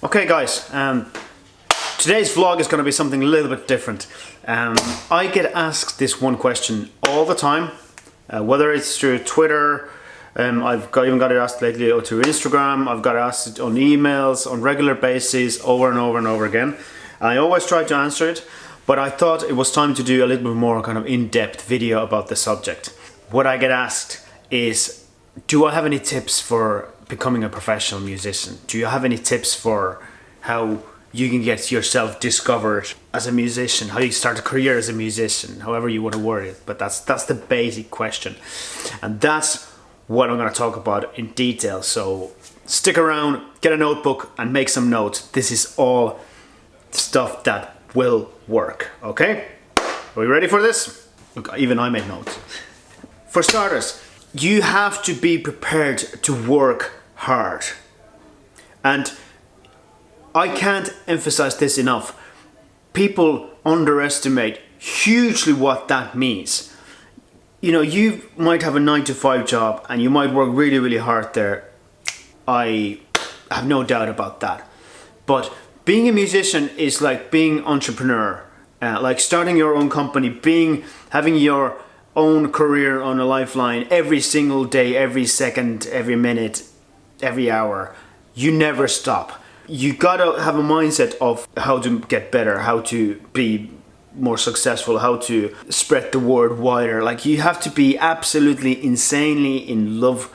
Okay guys, today's vlog is going to be something a little bit different. I get asked this one question all the time, whether it's through Twitter, even got it asked lately through Instagram, I've got asked it on emails, on regular basis, over and over and over again. I always try to answer it, but I thought it was time to do a little bit more kind of in-depth video about the subject. What I get asked is, do I have any tips for becoming a professional musician? Do you have any tips for how you can get yourself discovered as a musician, how you start a career as a musician, however you want to word it, but that's the basic question. And that's what I'm going to talk about in detail. So stick around, get a notebook and make some notes. This is all stuff that will work, okay? Are we ready for this? Look, even I made notes. For starters, you have to be prepared to work hard. And I can't emphasize this enough. People underestimate hugely what that means. You know, you might have a 9-to-5 job and you might work really, really hard there. I have no doubt about that. But being a musician is like being an entrepreneur, like starting your own company, having your own career on a lifeline every single day, every second, every minute, every hour. You never stop. You gotta have a mindset of how to get better, how to be more successful, how to spread the word wider. Like, you have to be absolutely insanely in love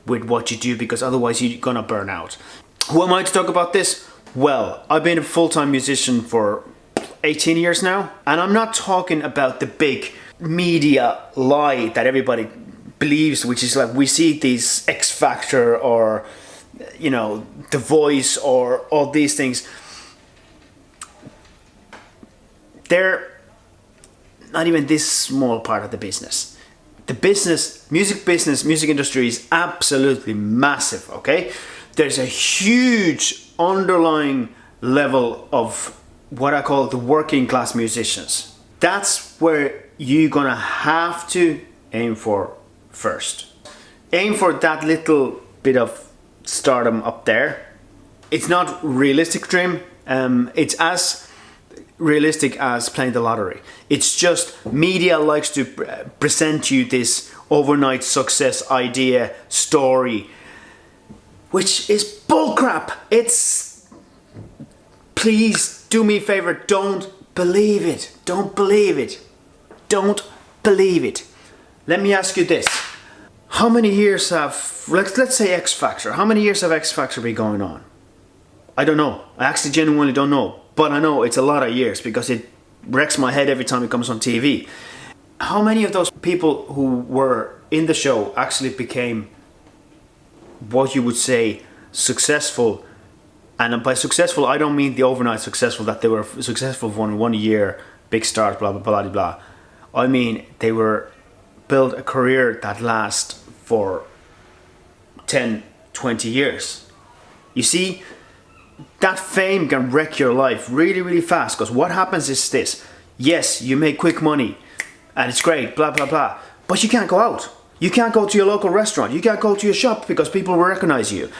with what you do, because otherwise you're gonna burn out. Who am I to talk about this? Well, I've been a full-time musician for 18 years now, and I'm not talking about the big media lie that everybody believes, which is like we see these X Factor or, you know, The Voice or all these things. They're not even this small part of the business. The music industry is absolutely massive, okay? There's a huge underlying level of what I call the working class musicians. That's where you're gonna have to aim for first. Aim for that little bit of stardom up there. It's not realistic dream. It's as realistic as playing the lottery. It's just media likes to present you this overnight success idea story, which is bullcrap. It's, please do me a favor, don't believe it. Don't believe it. Don't believe it. Let me ask you this. How many years have, let's say X Factor, how many years have X Factor been going on? I don't know. I actually genuinely don't know. But I know it's a lot of years because it wrecks my head every time it comes on TV. How many of those people who were in the show actually became what you would say successful? And by successful, I don't mean the overnight successful, that they were successful for 1 year, big stars, blah, blah, blah, blah, blah. I mean, they were built a career that lasts for 10, 20 years. You see, that fame can wreck your life really, really fast, because what happens is this. Yes, you make quick money and it's great, blah, blah, blah, but you can't go out. You can't go to your local restaurant. You can't go to your shop because people will recognize you.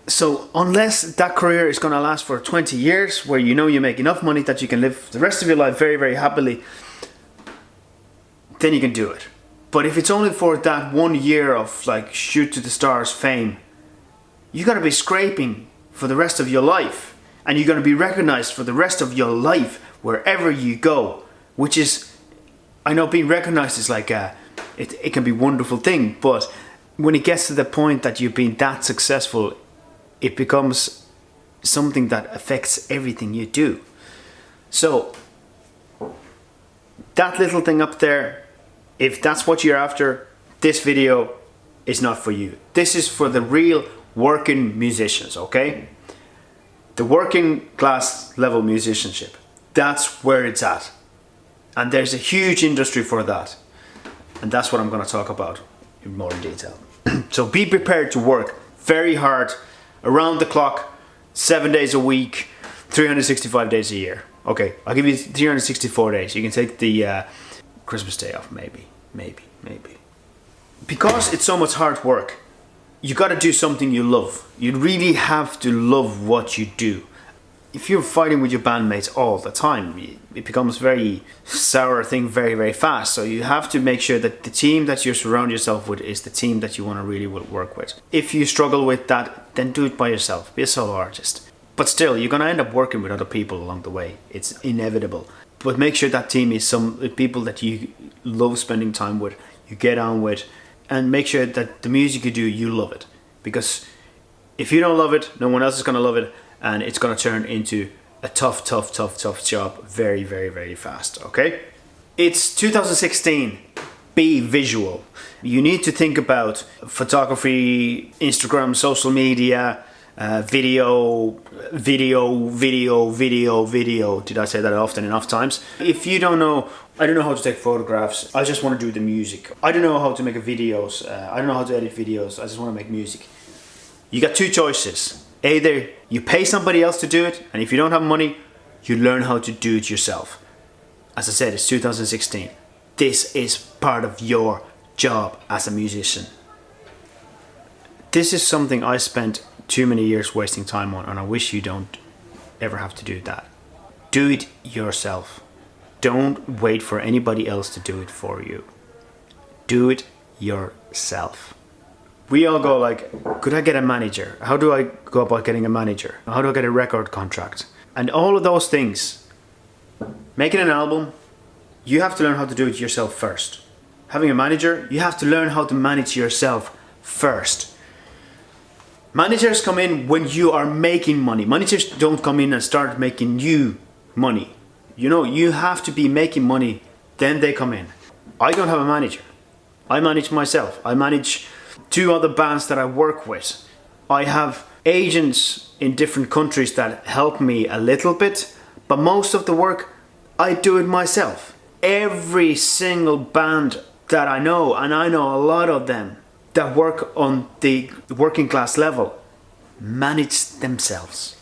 So unless that career is going to last for 20 years, where you know you make enough money that you can live the rest of your life very, very happily, then you can do it. But if it's only for that 1 year of like shoot to the stars fame, you're going to be scraping for the rest of your life, and you're going to be recognized for the rest of your life wherever you go, which is, I know being recognized is like it can be a wonderful thing, but when it gets to the point that you've been that successful, it becomes something that affects everything you do. So that little thing up there, if that's what you're after, this video is not for you. This is for the real working musicians, okay? The working class level musicianship. That's where it's at. And there's a huge industry for that. And that's what I'm going to talk about in more detail. So be prepared to work very hard, around the clock, 7 days a week, 365 days a year. Okay, I'll give you 364 days. You can take the Christmas day off, maybe. Because it's so much hard work, you got to do something you love. You really have to love what you do. If you're fighting with your bandmates all the time, it becomes very sour thing very, very fast. So you have to make sure that the team that you surround yourself with is the team that you want to really work with. If you struggle with that, then do it by yourself. Be a solo artist. But still, you're going to end up working with other people along the way. It's inevitable. But make sure that team is some people that you love spending time with, you get on with, and make sure that the music you do, you love it. Because if you don't love it, no one else is going to love it, and it's going to turn into a tough job very, very, very fast, okay? It's 2016. Be visual. You need to think about photography, Instagram, social media, video. Did I say that often enough times? If you don't know, I don't know how to take photographs. I just want to do the music. I don't know how to make videos. I don't know how to edit videos. I just want to make music. You got two choices. Either you pay somebody else to do it, and if you don't have money, you learn how to do it yourself. As I said, it's 2016. This is part of your job as a musician. This is something I spent too many years wasting time on, and I wish you don't ever have to do that. Do it yourself. Don't wait for anybody else to do it for you. Do it yourself. We all go like, could I get a manager? How do I go about getting a manager? How do I get a record contract? And all of those things. Making an album, you have to learn how to do it yourself first. Having a manager, you have to learn how to manage yourself first. Managers come in when you are making money. Managers don't come in and start making you money. You know, you have to be making money, then they come in. I don't have a manager. I manage myself. I manage 2 other bands that I work with. I have agents in different countries that help me a little bit, but most of the work I do it myself. Every single band that I know, and I know a lot of them, that work on the working class level, manage themselves.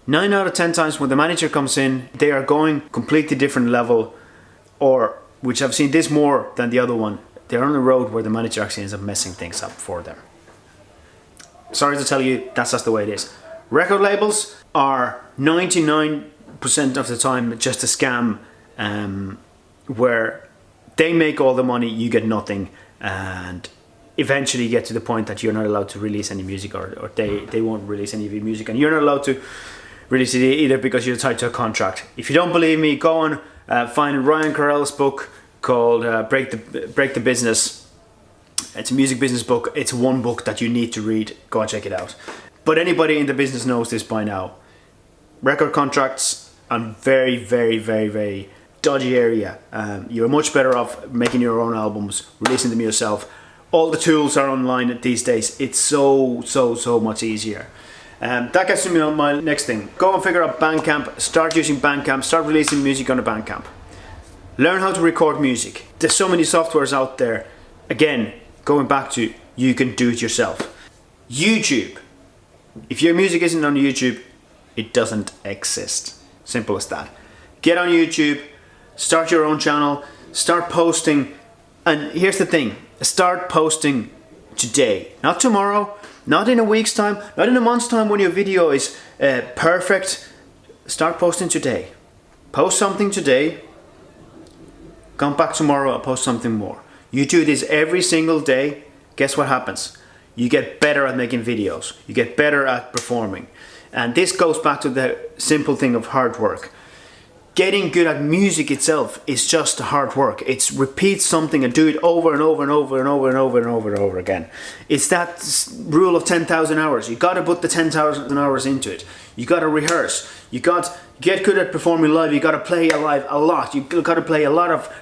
9 out of 10 times when the manager comes in, they are going completely different level, or, which I've seen this more than the other one, they're on a road where the manager actually ends up messing things up for them. Sorry to tell you, that's just the way it is. Record labels are 99% of the time just a scam, where they make all the money, you get nothing, and eventually you get to the point that you're not allowed to release any music, or they won't release any of your music, and you're not allowed to release it either because you're tied to a contract. If you don't believe me, go on, find Ryan Carell's book called Break the Business. It's a music business book. It's one book that you need to read. Go and check it out. But anybody in the business knows this by now. Record contracts are very, very, very, very dodgy area. You're much better off making your own albums, releasing them yourself. All the tools are online these days. It's so much easier. That gets me on my next thing. Go and figure out Bandcamp. Start using Bandcamp. Start releasing music on a Bandcamp. Learn how to record music. There's so many softwares out there. Again, going back to, you can do it yourself. YouTube. If your music isn't on YouTube, it doesn't exist. Simple as that. Get on YouTube. Start your own channel. Start posting. And here's the thing. Start posting today. Not tomorrow. Not in a week's time. Not in a month's time when your video is perfect. Start posting today. Post something today. Come back tomorrow and post something more. You do this every single day. Guess what happens? You get better at making videos. You get better at performing. And this goes back to the simple thing of hard work. Getting good at music itself is just hard work. It's repeat something and do it over and over and over and over and over and over and over again. It's that rule of 10,000 hours. You got to put the 10,000 hours into it. You got to rehearse. You got to get good at performing live. You got to play live a lot. You got to play a lot of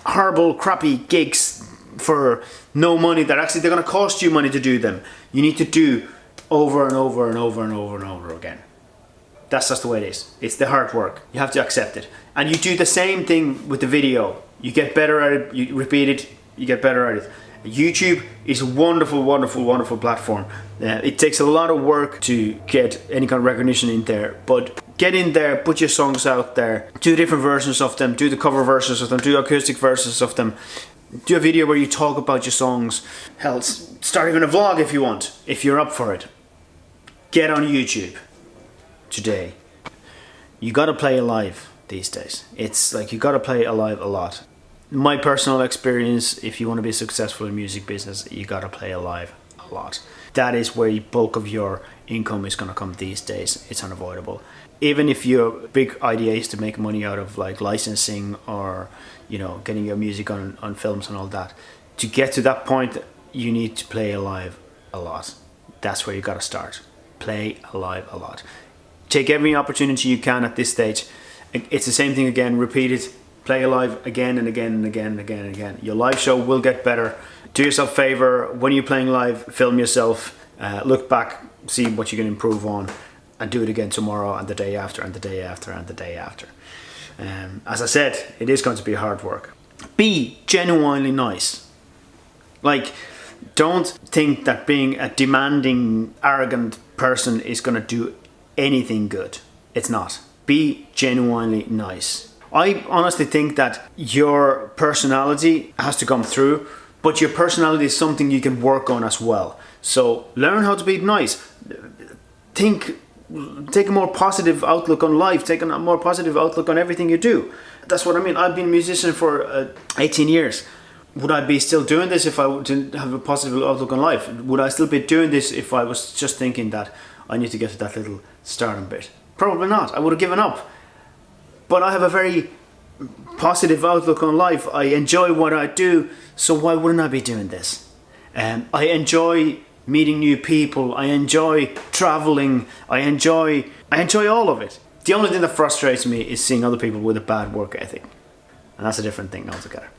horrible, crappy gigs for no money that actually they're going to cost you money to do them. You need to do over and over and over and over and over again. That's just the way it is. It's the hard work. You have to accept it. And you do the same thing with the video. You get better at it, you repeat it, you get better at it. YouTube is a wonderful, wonderful, wonderful platform. It takes a lot of work to get any kind of recognition in there, but get in there, put your songs out there, do different versions of them, do the cover versions of them, do acoustic versions of them. Do a video where you talk about your songs. Hell, start even a vlog if you want, if you're up for it. Get on YouTube today. You gotta play live these days. It's like you gotta play live a lot. My personal experience, if you want to be successful in music business, you gotta play live a lot. That is where the bulk of your income is gonna come these days. It's unavoidable. Even if your big idea is to make money out of like licensing or, you know, getting your music on films and all that, to get to that point, you need to play live a lot. That's where you gotta start. Play live a lot. Take every opportunity you can at this stage. It's the same thing again, repeat it. Play live again and again and again and again and again. Your live show will get better. Do yourself a favor, when you're playing live, film yourself, look back, see what you can improve on, and do it again tomorrow and the day after and the day after and the day after. As I said, it is going to be hard work. Be genuinely nice. Like, don't think that being a demanding, arrogant person is going to do anything good. It's not. Be genuinely nice. I honestly think that your personality has to come through, but your personality is something you can work on as well. So learn how to be nice. Take a more positive outlook on life. Take a more positive outlook on everything you do. That's what I mean. I've been a musician for 18 years. Would I be still doing this if I didn't have a positive outlook on life? Would I still be doing this if I was just thinking that I need to get to that little stardom bit? Probably not. I would have given up. But I have a very positive outlook on life. I enjoy what I do, so why wouldn't I be doing this? I enjoy meeting new people. I enjoy traveling. I enjoy all of it. The only thing that frustrates me is seeing other people with a bad work ethic. And that's a different thing altogether.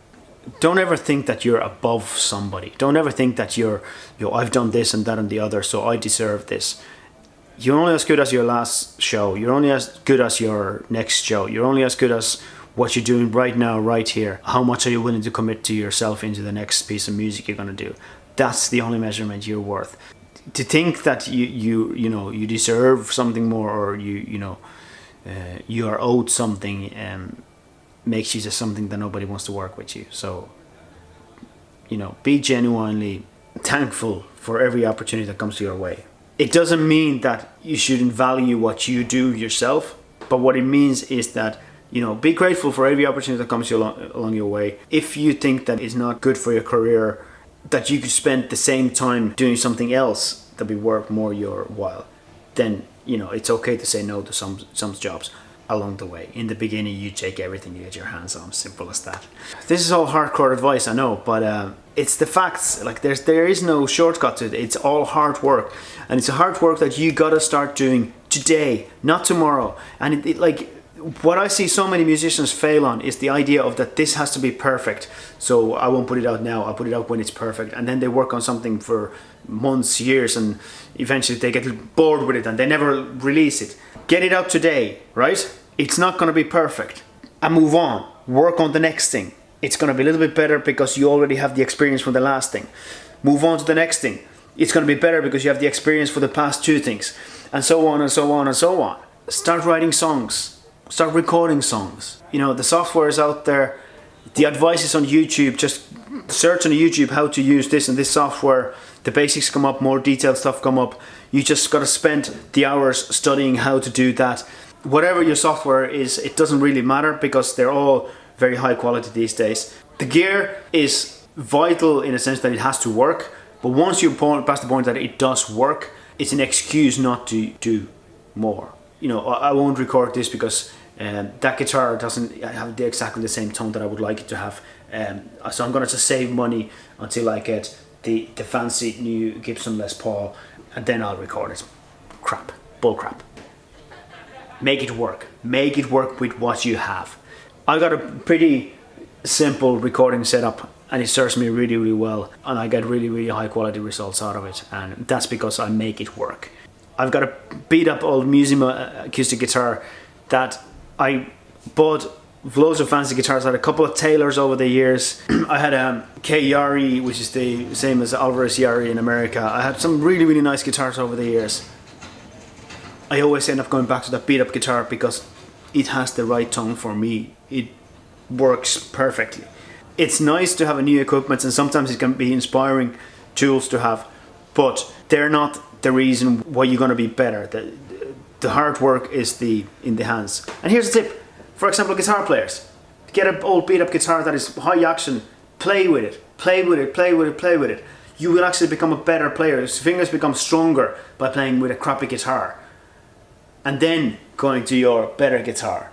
Don't ever think that you're above somebody. Don't ever think that I've done this and that and the other, so I deserve this. You're only as good as your last show. You're only as good as your next show. You're only as good as what you're doing right now, right here. How much are you willing to commit to yourself into the next piece of music you're going to do? That's the only measurement you're worth. To think that you deserve something more, or you are owed something, makes you just something that nobody wants to work with you. So, be genuinely thankful for every opportunity that comes your way. It doesn't mean that you shouldn't value what you do yourself, but what it means is that, be grateful for every opportunity that comes along your way. If you think that it's not good for your career, that you could spend the same time doing something else that would work more your while, then, it's okay to say no to some jobs along the way. In the beginning, you take everything you get your hands on. Simple as that. This is all hardcore advice, I know, but it's the facts. Like, there is no shortcut to it. It's all hard work, and it's a hard work that you gotta start doing today, not tomorrow. And what I see so many musicians fail on is the idea of that this has to be perfect. So I won't put it out now. I'll put it out when it's perfect, and then they work on something for months, years, and eventually they get bored with it and they never release it. Get it out today, right? It's not going to be perfect. And move on. Work on the next thing. It's going to be a little bit better because you already have the experience from the last thing. Move on to the next thing. It's going to be better because you have the experience for the past two things. And so on and so on and so on. Start writing songs. Start recording songs. The software is out there. The advice is on YouTube. Just search on YouTube how to use this and this software. The basics come up, more detailed stuff come up. You just got to spend the hours studying how to do that. Whatever your software is, it doesn't really matter because they're all very high quality these days. The gear is vital in a sense that it has to work, but once you pass the point that it does work, it's an excuse not to do more. I won't record this because that guitar doesn't have exactly the same tone that I would like it to have. So I'm going to just save money until I get the fancy new Gibson Les Paul, and then I'll record it. Crap. Bull crap. Make it work. Make it work with what you have. I got a pretty simple recording setup, and it serves me really, really well, and I get really, really high quality results out of it, and that's because I make it work. I've got a beat up old Musima acoustic guitar that I bought loads of fancy guitars. I had a couple of Taylors over the years. I had a K Yari, which is the same as Alvarez Yari in America. I had some really, really nice guitars over the years. I always end up going back to that beat up guitar because it has the right tone for me. It works perfectly. It's nice to have a new equipment, and sometimes it can be inspiring tools to have, but they're not the reason why you're going to be better. The hard work is in the hands. And here's a tip. For example, guitar players. Get an old beat up guitar that is high action, play with it, play with it, play with it, play with it. You will actually become a better player. Your fingers become stronger by playing with a crappy guitar. And then going to your better guitar.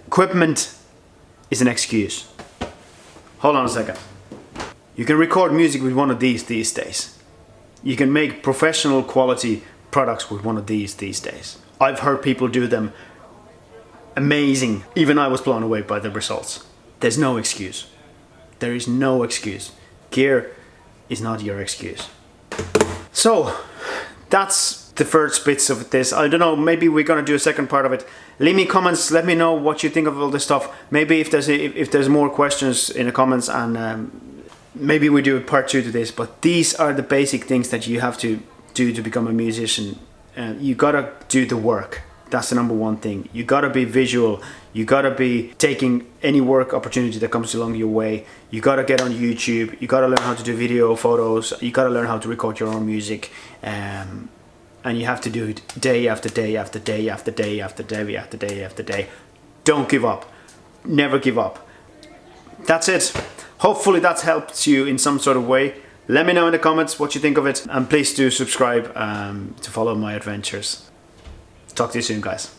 Equipment is an excuse. Hold on a second. You can record music with one of these days. You can make professional quality products with one of these days. I've heard people do them amazing. Even I was blown away by the results. There's no excuse. There is no excuse. Gear is not your excuse. So that's the first bits of this. I don't know, maybe we're gonna do a second part of it. Leave me comments, let me know what you think of all this stuff. Maybe if there's more questions in the comments, and maybe we do a part 2 to this, but these are the basic things that you have to do to become a musician. You gotta do the work. That's the number one thing. You gotta be visual. You gotta be taking any work opportunity that comes along your way. You gotta get on YouTube. You gotta learn how to do video, photos. You gotta learn how to record your own music. And you have to do it day after day after day after day after day after day after day. Don't give up. Never give up. That's it. Hopefully that's helped you in some sort of way. Let me know in the comments what you think of it, and please do subscribe to follow my adventures. Talk to you soon, guys.